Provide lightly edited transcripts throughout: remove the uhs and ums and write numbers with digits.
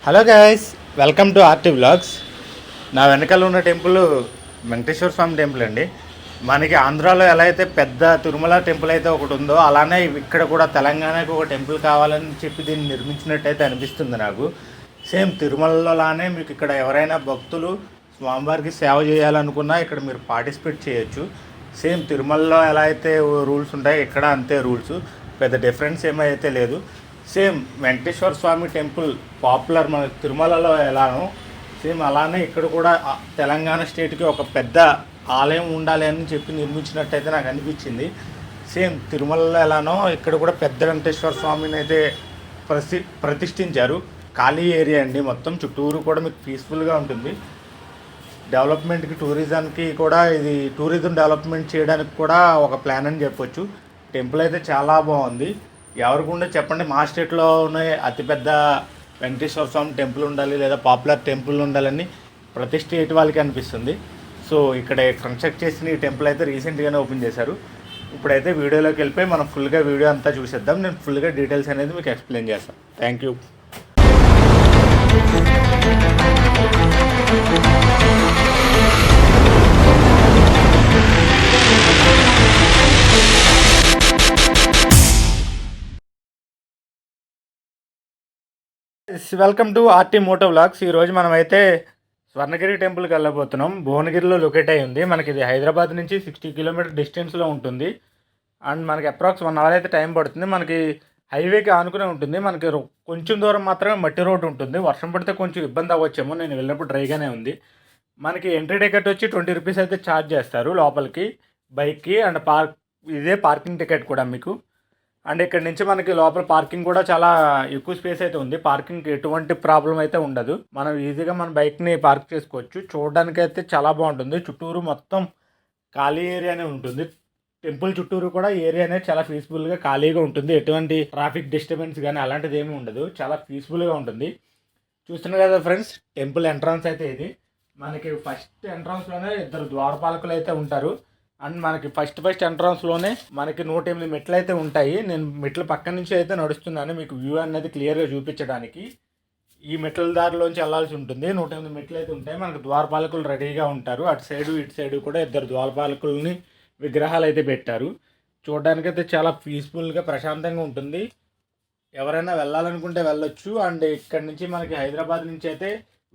Hello guys, welcome to RT vlogs. నా వెనకాల ఉన్న టెంపుల్ వెంకటేశ్వర స్వామి టెంపుల్ అండి. మనకి ఆంధ్రాలో ఎలా అయితే పెద్ద తిరుమల టెంపుల్ అయితే ఒకటి ఉందో, అలానే ఇక్కడ కూడా తెలంగాణకి ఒక టెంపుల్ కావాలని చెప్పి దీన్ని నిర్మించినట్టయితే అనిపిస్తుంది నాకు. సేమ్ తిరుమలలోలానే మీకు ఇక్కడ ఎవరైనా భక్తులు స్వామివారికి సేవ చేయాలనుకున్నా ఇక్కడ మీరు పార్టిసిపేట్ చేయొచ్చు. సేమ్ తిరుమలలో ఎలా అయితే రూల్స్ ఉంటాయో ఇక్కడ అంతే రూల్స్, పెద్ద డిఫరెన్స్ ఏమైతే లేదు. సేమ్ వెంకటేశ్వర స్వామి టెంపుల్ పాపులర్ మన తిరుమలలో ఎలానో సేమ్ అలానే ఇక్కడ కూడా తెలంగాణ స్టేట్కి ఒక పెద్ద ఆలయం ఉండాలి అని చెప్పి నిర్మించినట్టయితే నాకు అనిపించింది. సేమ్ తిరుమలలో ఎలానో ఇక్కడ కూడా పెద్ద వెంకటేశ్వర స్వామిని అయితే ప్రతిష్ఠించారు. ఖాళీ ఏరియా అండి, మొత్తం చుట్టూరు కూడా మీకు పీస్ఫుల్గా ఉంటుంది. డెవలప్మెంట్కి టూరిజంకి కూడా ఇది టూరిజం డెవలప్మెంట్ చేయడానికి కూడా ఒక ప్లాన్ అని చెప్పొచ్చు. టెంపుల్ అయితే చాలా బాగుంది. ఎవరికి ఉండే చెప్పండి, మా స్టేట్లోనే అతిపెద్ద వెంకటేశ్వర స్వామి టెంపుల్ ఉండాలి లేదా పాపులర్ టెంపుల్ ఉండాలని ప్రతి స్టేట్ వాళ్ళకి అనిపిస్తుంది. సో ఇక్కడ కన్స్ట్రక్ట్ చేసిన ఈ టెంపుల్ అయితే రీసెంట్గానే ఓపెన్ చేశారు. ఇప్పుడైతే వీడియోలోకి వెళ్ళిపోయి మనం ఫుల్గా వీడియో అంతా చూసేద్దాం. నేను ఫుల్గా డీటెయిల్స్ అనేది మీకు ఎక్స్ప్లెయిన్ చేస్తాను. Thank you. Welcome to RT moto vlogs. ఈరోజు మనమైతే స్వర్ణగిరి టెంపుల్కి వెళ్ళబోతున్నాం. భువనగిరిలో లొకేట్ అయి ఉంది. మనకి ఇది హైదరాబాద్ నుంచి 60 కిలోమీటర్ డిస్టెన్స్లో ఉంటుంది. అండ్ మనకి అప్రాక్స్ 1 అవర్ అయితే టైం పడుతుంది. మనకి హైవేకి ఆనుకునే ఉంటుంది. మనకి కొంచెం దూరం మాత్రమే మట్టి రోడ్డు ఉంటుంది. వర్షం పడితే కొంచెం ఇబ్బంది అవ్వచ్చేమో, నేను వెళ్ళినప్పుడు డ్రైగానే ఉంది. మనకి ఎంట్రీ టికెట్ వచ్చి 20 రూపీస్ అయితే ఛార్జ్ చేస్తారు లోపలికి, బైక్కి. అండ్ ఇదే పార్కింగ్ టికెట్ కూడా మీకు. అండ్ ఇక్కడ నుంచి మనకి లోపల పార్కింగ్ కూడా చాలా ఎక్కువ స్పేస్ అయితే ఉంది. పార్కింగ్కి ఎటువంటి ప్రాబ్లం అయితే ఉండదు. మనం ఈజీగా మన బైక్ని పార్క్ చేసుకోవచ్చు. చూడడానికి అయితే చాలా బాగుంటుంది. చుట్టూరు మొత్తం ఖాళీ ఏరియానే ఉంటుంది. టెంపుల్ చుట్టూరు కూడా ఏరియా అనేది చాలా పీస్ఫుల్గా ఖాళీగా ఉంటుంది. ఎటువంటి ట్రాఫిక్ డిస్టర్బెన్స్ కానీ అలాంటిది ఏమీ ఉండదు. చాలా పీస్ఫుల్గా ఉంటుంది. చూస్తున్నారు కదా ఫ్రెండ్స్, టెంపుల్ ఎంట్రన్స్ అయితే ఇది. మనకి ఫస్ట్ ఎంట్రన్స్లోనే 2 ద్వారపాలకులు అయితే ఉంటారు. అండ్ మనకి ఫస్ట్ ఎంట్రన్స్లోనే మనకి 108 మెట్లు అయితే ఉంటాయి. నేను మెట్ల పక్క నుంచి అయితే నడుస్తున్నాను, మీకు వ్యూ అనేది క్లియర్గా చూపించడానికి. ఈ మెట్ల దారిలోంచి వెళ్ళాల్సి ఉంటుంది. 108 మెట్లు అయితే ఉంటాయి. మనకు ద్వారపాలకులు రెడీగా ఉంటారు. అటు సైడు ఇటు సైడు కూడా 2 ద్వారపాలకుల్ని విగ్రహాలు అయితే పెట్టారు. చూడడానికైతే చాలా పీస్ఫుల్గా ప్రశాంతంగా ఉంటుంది. ఎవరైనా వెళ్ళాలనుకుంటే వెళ్ళొచ్చు. అండ్ ఇక్కడ నుంచి మనకి హైదరాబాద్ నుంచి అయితే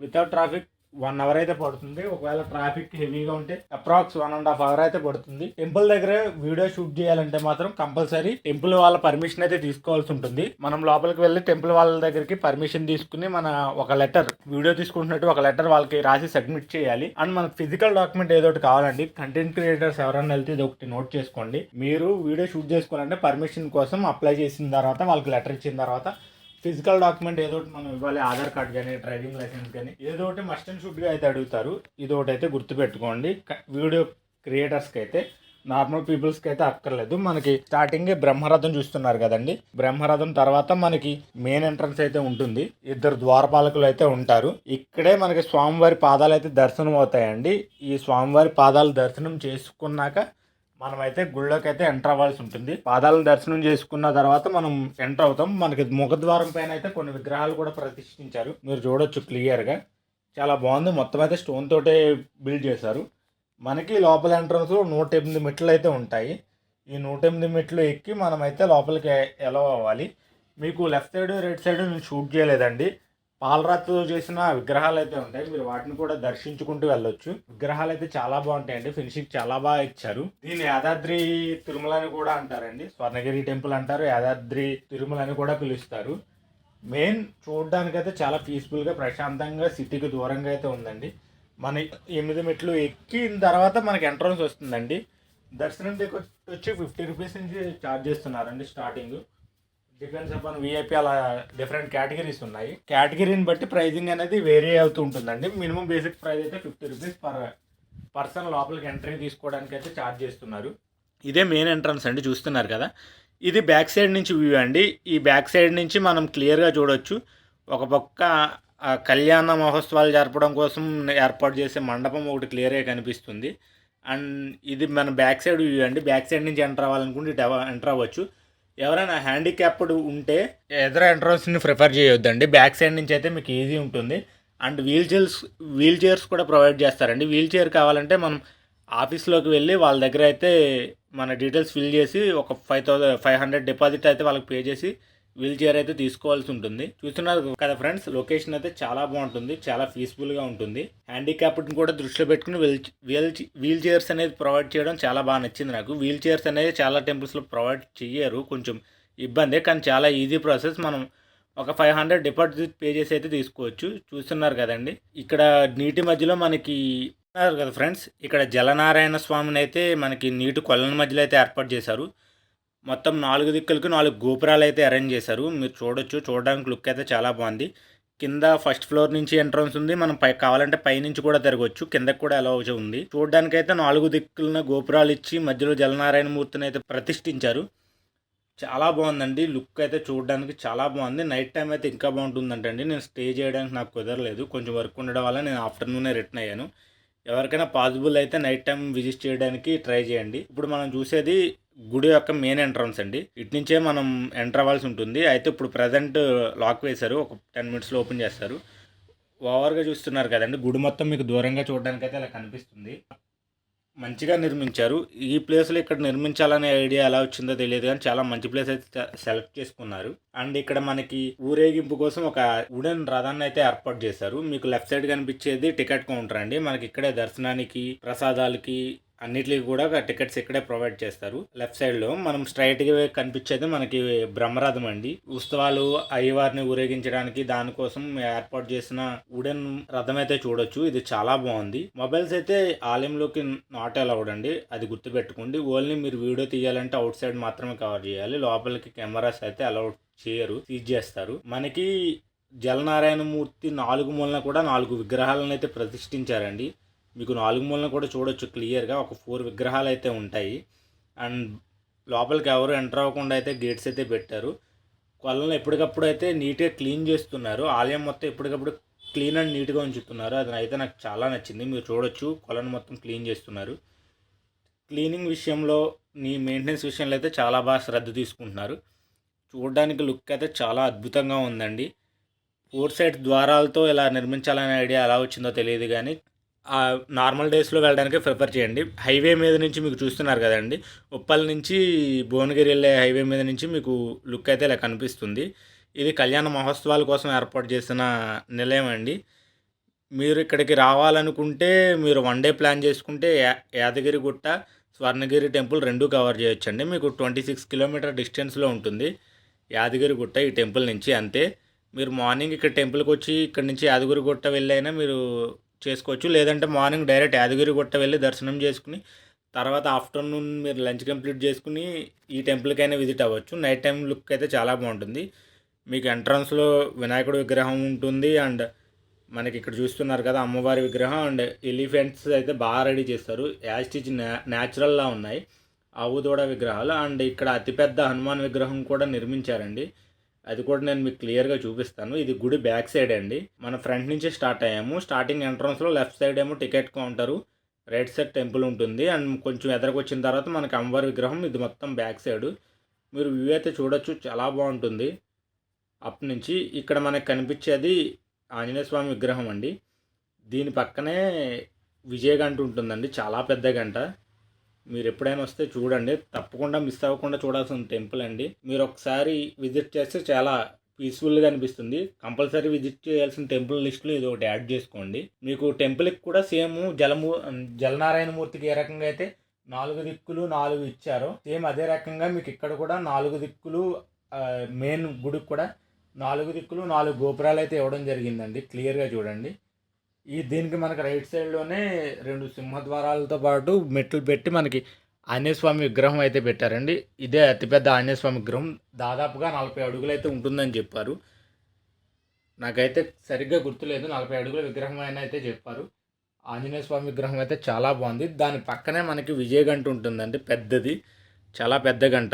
వితౌట్ ట్రాఫిక్ 1 అవర్ అయితే పడుతుంది. ఒకవేళ ట్రాఫిక్ హెవీగా ఉంటే అప్రాక్స్ 1.5 అవర్ అయితే పడుతుంది. టెంపుల్ దగ్గర వీడియో షూట్ చేయాలంటే మాత్రం కంపల్సరీ టెంపుల్ వాళ్ళ పర్మిషన్ అయితే తీసుకోవాల్సి ఉంటుంది. మనం లోపలికి వెళ్ళి టెంపుల్ వాళ్ళ దగ్గరికి పర్మిషన్ తీసుకుని మన ఒక లెటర్, వీడియో తీసుకుంటున్నట్టు ఒక లెటర్ వాళ్ళకి రాసి సబ్మిట్ చేయాలి. అండ్ మనకు ఫిజికల్ డాక్యుమెంట్ ఏదో ఒకటి కావాలండి. కంటెంట్ క్రియేటర్స్ ఎవరైనా వెళ్తే ఇది ఒకటి నోట్ చేసుకోండి. మీరు వీడియో షూట్ చేసుకోవాలంటే పర్మిషన్ కోసం అప్లై చేసిన తర్వాత, వాళ్ళకి లెటర్ ఇచ్చిన తర్వాత ఫిజికల్ డాక్యుమెంట్ ఏదో ఒకటి మనం ఇవ్వాలి. ఆధార్ కార్డ్ కానీ డ్రైవింగ్ లైసెన్స్ కానీ ఏదో ఒకటి మస్ట్ అండ్ షుడ్గా అయితే అడుగుతారు. ఇది ఒకటి అయితే గుర్తుపెట్టుకోండి. వీడియో క్రియేటర్స్కి అయితే, నార్మల్ పీపుల్స్కి అయితే అక్కర్లేదు. మనకి స్టార్టింగ్ బ్రహ్మరథం చూస్తున్నారు కదండి. బ్రహ్మరథం తర్వాత మనకి మెయిన్ ఎంట్రన్స్ అయితే ఉంటుంది. 2 ద్వారపాలకులు అయితే ఉంటారు. ఇక్కడే మనకి స్వామివారి పాదాలు అయితే దర్శనం అవుతాయండి. ఈ స్వామివారి పాదాలు దర్శనం చేసుకున్నాక మనమైతే గుళ్ళోకి అయితే ఎంటర్ అవ్వాల్సి ఉంటుంది. పాదాలను దర్శనం చేసుకున్న తర్వాత మనం ఎంటర్ అవుతాం. మనకి ముఖద్వారం పైన అయితే కొన్ని విగ్రహాలు కూడా ప్రతిష్ఠించారు. మీరు చూడొచ్చు క్లియర్గా. చాలా బాగుంది. మొత్తం అయితే స్టోన్ తోటే బిల్డ్ చేశారు. మనకి లోపల ఎంట్రన్స్లో 108 మెట్లు అయితే ఉంటాయి. ఈ 108 మెట్లు ఎక్కి మనమైతే లోపలికి ఎలా అవ్వాలి. మీకు లెఫ్ట్ సైడ్ రైట్ సైడ్ నేను షూట్ చేయలేదండి. పాలరాతితో చేసిన విగ్రహాలు అయితే ఉంటాయి. మీరు వాటిని కూడా దర్శించుకుంటూ వెళ్ళొచ్చు. విగ్రహాలు అయితే చాలా బాగుంటాయండి. ఫినిషింగ్ చాలా బాగా ఇచ్చారు. దీన్ని యాదాద్రి తిరుమల అని కూడా అంటారండి. స్వర్ణగిరి టెంపుల్ అంటారు, యాదాద్రి తిరుమల అని కూడా పిలుస్తారు. మెయిన్ చూడడానికి అయితే చాలా పీస్ఫుల్గా ప్రశాంతంగా సిటీకి దూరంగా అయితే ఉందండి. మన 8 మెట్లు ఎక్కిన తర్వాత మనకి ఎంట్రన్స్ వస్తుందండి. దర్శనం టికెట్ వచ్చి 50 రూపీస్ నుంచి ఛార్జ్ చేస్తున్నారండి స్టార్టింగ్. డిపెండ్స్ అపాన్ విఐపి, అలా డిఫరెంట్ కేటగిరీస్ ఉన్నాయి. కేటగిరీని బట్టి ప్రైజింగ్ అనేది వేరీ అవుతూ ఉంటుందండి. మినిమం బేసిక్ ప్రైస్ అయితే 50 రూపీస్ పర్ పర్సన్ లోపలికి ఎంట్రీ తీసుకోవడానికి అయితే ఛార్జ్ చేస్తున్నారు. ఇదే మెయిన్ ఎంట్రన్స్ అండి, చూస్తున్నారు కదా. ఇది బ్యాక్ సైడ్ నుంచి వ్యూ అండి. ఈ బ్యాక్ సైడ్ నుంచి మనం క్లియర్గా చూడొచ్చు. ఒక పక్క కళ్యాణ మహోత్సవాలు జరపడం కోసం ఏర్పాటు చేసే మండపం ఒకటి క్లియర్గా కనిపిస్తుంది. అండ్ ఇది మన బ్యాక్ సైడ్ వ్యూ అండి. బ్యాక్ సైడ్ నుంచి ఎంటర్ అవ్వాలనుకుంటే ఎంటర్ అవ్వచ్చు. ఎవరైనా హ్యాండిక్యాప్డ్ ఉంటే ఎదురు ఎంట్రన్స్ని ప్రిఫర్ చేయొద్దండి. బ్యాక్ సైడ్ నుంచి అయితే మీకు ఈజీ ఉంటుంది. అండ్ వీల్ చైర్స్ కూడా ప్రొవైడ్ చేస్తారండి. వీల్ చైర్ కావాలంటే మనం ఆఫీస్లోకి వెళ్ళి వాళ్ళ దగ్గర అయితే మన డీటెయిల్స్ ఫిల్ చేసి ఒక 500 డిపాజిట్ అయితే వాళ్ళకి పే చేసి వీల్ చైర్ అయితే తీసుకోవాల్సి ఉంటుంది. చూస్తున్నారు కదా ఫ్రెండ్స్, లొకేషన్ అయితే చాలా బాగుంటుంది, చాలా పీస్ఫుల్గా ఉంటుంది. హ్యాండిక్యాప్డ్ని కూడా దృష్టిలో పెట్టుకుని వీల్ చైర్స్ అనేది ప్రొవైడ్ చేయడం చాలా బాగా నచ్చింది నాకు. వీల్ చైర్స్ అనేది చాలా టెంపుల్స్లో ప్రొవైడ్ చెయ్యరు, కొంచెం ఇబ్బందే, కానీ చాలా ఈజీ ప్రాసెస్. మనం ఒక 500 డిపాజిట్ పే చేసి అయితే తీసుకోవచ్చు. చూస్తున్నారు కదండి, ఇక్కడ నీటి మధ్యలో మనకి కదా ఫ్రెండ్స్, ఇక్కడ జలనారాయణ స్వామిని అయితే మనకి నీటి కొలను మధ్యలో అయితే ఏర్పాటు చేశారు. మొత్తం 4 దిక్కులకి 4 గోపురాలు అయితే అరేంజ్ చేశారు. మీరు చూడొచ్చు, చూడడానికి లుక్ అయితే చాలా బాగుంది. కింద ఫస్ట్ ఫ్లోర్ నుంచి ఎంట్రన్స్ ఉంది. మనం కావాలంటే పైనుంచి కూడా తిరగవచ్చు, కిందకి కూడా అలౌ ఉంది. చూడడానికి అయితే 4 దిక్కులన గోపురాలు ఇచ్చి మధ్యలో జలనారాయణ మూర్తిని అయితే ప్రతిష్ఠించారు. చాలా బాగుందండి, లుక్ అయితే చూడడానికి చాలా బాగుంది. నైట్ టైం అయితే ఇంకా బాగుంటుందంటండి. నేను స్టే చేయడానికి నాకు కుదరలేదు, కొంచెం వర్క్ ఉండడం వల్ల నేను ఆఫ్టర్నూనే రిటర్న్ అయ్యాను. ఎవరికైనా పాసిబుల్ అయితే నైట్ టైం విజిట్ చేయడానికి ట్రై చేయండి. ఇప్పుడు మనం చూసేది గుడి యొక్క మెయిన్ ఎంట్రన్స్ అండి. ఇటు నుంచే మనం ఎంటర్ అవ్వాల్సి ఉంటుంది. అయితే ఇప్పుడు ప్రజెంట్ లాక్ వేశారు, ఒక 10 మినిట్స్లో ఓపెన్ చేస్తారు. ఓవర్గా చూస్తున్నారు కదండి, గుడి మొత్తం మీకు దూరంగా చూడడానికి అయితే ఇలా కనిపిస్తుంది. మంచిగా నిర్మించారు. ఈ ప్లేస్లో ఇక్కడ నిర్మించాలనే ఐడియా ఎలా వచ్చిందో తెలియదు, కానీ చాలా మంచి ప్లేస్ అయితే సెలెక్ట్ చేసుకున్నారు. అండ్ ఇక్కడ మనకి ఊరేగింపు కోసం ఒక వుడెన్ రథాన్ని అయితే ఏర్పాటు చేశారు. మీకు లెఫ్ట్ సైడ్ కనిపించేది టికెట్ కౌంటర్ అండి. మనకి ఇక్కడే దర్శనానికి, ప్రసాదాలకి, అన్నిటికి కూడా టికెట్స్ ఇక్కడే ప్రొవైడ్ చేస్తారు. లెఫ్ట్ సైడ్ లో మనం స్ట్రైట్ గా కనిపించేది మనకి బ్రహ్మరథం అండి. ఉత్సవాలు అయ్యవారిని ఊరేగించడానికి దానికోసం ఏర్పాటు చేసిన వుడెన్ రథం అయితే చూడొచ్చు. ఇది చాలా బాగుంది. మొబైల్స్ అయితే ఆలయంలోకి నాట్ అలౌడ్ అండి, అది గుర్తుపెట్టుకోండి. ఓన్లీ మీరు వీడియో తీయాలంటే అవుట్ సైడ్ మాత్రమే కవర్ చేయాలి. లోపలికి కెమెరాస్ అయితే అలౌడ్ చేయరు, సీజ్ చేస్తారు. మనకి జలనారాయణ మూర్తి 4 మూలన కూడా 4 విగ్రహాలను అయితే ప్రతిష్ఠించారండి. మీకు 4 మూలన కూడా చూడొచ్చు క్లియర్గా. ఒక 4 విగ్రహాలు అయితే ఉంటాయి. అండ్ లోపలికి ఎవరు ఎంటర్ అవ్వకుండా అయితే గేట్స్ అయితే పెట్టారు. కొలను ఎప్పటికప్పుడు అయితే నీట్గా క్లీన్ చేస్తున్నారు. ఆలయం మొత్తం ఎప్పటికప్పుడు క్లీన్ అండ్ నీట్గా ఉంచుతున్నారు. అది అయితే నాకు చాలా నచ్చింది. మీరు చూడొచ్చు, కొలను మొత్తం క్లీన్ చేస్తున్నారు. క్లీనింగ్ విషయంలో, మెయింటెనెన్స్ విషయంలో అయితే చాలా బాగా శ్రద్ధ తీసుకుంటున్నారు. చూడడానికి లుక్ అయితే చాలా అద్భుతంగా ఉందండి. 4 సైడ్ ద్వారాలతో ఇలా నిర్మించాలనే ఐడియా ఎలా వచ్చిందో తెలియదు, కానీ నార్మల్ డేస్లో వెళ్ళడానికి ప్రిఫర్ చేయండి. హైవే మీద నుంచి మీకు చూస్తున్నారు కదండి, ఉప్పల్ నుంచి భువనగిరి వెళ్ళే హైవే మీద నుంచి మీకు లుక్ అయితే ఇలా కనిపిస్తుంది. ఇది కళ్యాణ మహోత్సవాల కోసం ఏర్పాటు చేసిన నిలయం అండి. మీరు ఇక్కడికి రావాలనుకుంటే మీరు 1 డే ప్లాన్ చేసుకుంటే యాదగిరిగుట్ట, స్వర్ణగిరి టెంపుల్ 2 కవర్ చేయొచ్చండి. మీకు 26 కిలోమీటర్ డిస్టెన్స్లో ఉంటుంది యాదగిరిగుట్ట ఈ టెంపుల్ నుంచి. అంతే. మీరు మార్నింగ్ ఇక్కడ టెంపుల్కి వచ్చి ఇక్కడ నుంచి యాదగిరిగుట్ట వెళ్ళైనా మీరు చేసుకోవచ్చు. లేదంటే మార్నింగ్ డైరెక్ట్ యాదగిరిగుట్ట వెళ్ళి దర్శనం చేసుకుని తర్వాత ఆఫ్టర్నూన్ మీరు లంచ్ కంప్లీట్ చేసుకుని ఈ టెంపుల్కైనా విజిట్ అవ్వచ్చు. నైట్ టైం లుక్ అయితే చాలా బాగుంటుంది. మీకు ఎంట్రన్స్లో వినాయకుడి విగ్రహం ఉంటుంది. అండ్ మనకి ఇక్కడ చూస్తున్నారు కదా అమ్మవారి విగ్రహం అండ్ ఎలిఫెంట్స్ అయితే బాగా రెడీ చేస్తారు. యాజ్ టీజ్ న్యాచురల్లా ఉన్నాయి ఆవు దూడ విగ్రహాలు. అండ్ ఇక్కడ అతిపెద్ద హనుమాన్ విగ్రహం కూడా నిర్మించారండి. అది కూడా నేను మీకు క్లియర్గా చూపిస్తాను. ఇది గుడి బ్యాక్ సైడ్ అండి. మన ఫ్రంట్ నుంచే స్టార్ట్ అయ్యాము. స్టార్టింగ్ ఎంట్రన్స్లో లెఫ్ట్ సైడ్ ఏమో ticket counter, right side temple ఉంటుంది. అండ్ కొంచెం ఎదరకు వచ్చిన తర్వాత మనకి అమ్మవారి విగ్రహం. ఇది మొత్తం బ్యాక్ సైడ్ మీరు వ్యూ అయితే చూడొచ్చు, చాలా బాగుంటుంది అప్ నుంచి. ఇక్కడ మనకు కనిపించేది ఆంజనేయ స్వామి విగ్రహం అండి. దీని పక్కనే విజయగంట ఉంటుందండి, చాలా పెద్ద గంట. మీరు ఎప్పుడైనా వస్తే చూడండి, తప్పకుండా మిస్ అవ్వకుండా చూడాల్సిన టెంపుల్ అండి. మీరు ఒకసారి విజిట్ చేస్తే చాలా పీస్ఫుల్గా అనిపిస్తుంది. కంపల్సరీ విజిట్ చేయాల్సిన టెంపుల్ లిస్టులో ఇది ఒకటి యాడ్ చేసుకోండి. మీకు టెంపుల్కి కూడా సేమ్ జలనారాయణ మూర్తికి ఏ రకంగా అయితే 4 దిక్కులు 4 ఇచ్చారో సేమ్ అదే రకంగా మీకు ఇక్కడ కూడా 4 దిక్కులు, మెయిన్ గుడికి కూడా 4 దిక్కులు 4 గోపురాలు అయితే ఇవ్వడం జరిగిందండి. క్లియర్గా చూడండి. దీనికి మనకి రైట్ సైడ్లోనే 2 సింహద్వారాలతో పాటు మెట్లు పెట్టి మనకి ఆంజనేయ స్వామి విగ్రహం అయితే పెట్టారండి. ఇదే అతిపెద్ద ఆంజనేయ స్వామి విగ్రహం. దాదాపుగా 40 అడుగులు అయితే ఉంటుందని చెప్పారు. నాకైతే సరిగ్గా గుర్తులేదు, 40 అడుగుల విగ్రహం అయినా అయితే చెప్పారు. ఆంజనేయ స్వామి విగ్రహం అయితే చాలా బాగుంది. దాని పక్కనే మనకి విజయగంట ఉంటుందండి, పెద్దది, చాలా పెద్ద గంట.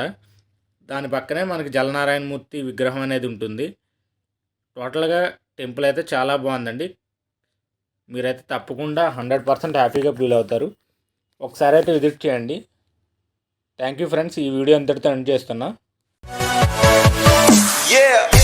దాని పక్కనే మనకి జలనారాయణ మూర్తి విగ్రహం అనేది ఉంటుంది. టోటల్గా టెంపుల్ అయితే చాలా బాగుందండి. మీరైతే తప్పకుండా 100% హ్యాపీగా ఫీల్ అవుతారు. ఒకసారి అయితే విజిట్ చేయండి. Thank you friends. ఈ వీడియో అంతటితో ఎండ్ చేస్తున్నా. Yeah.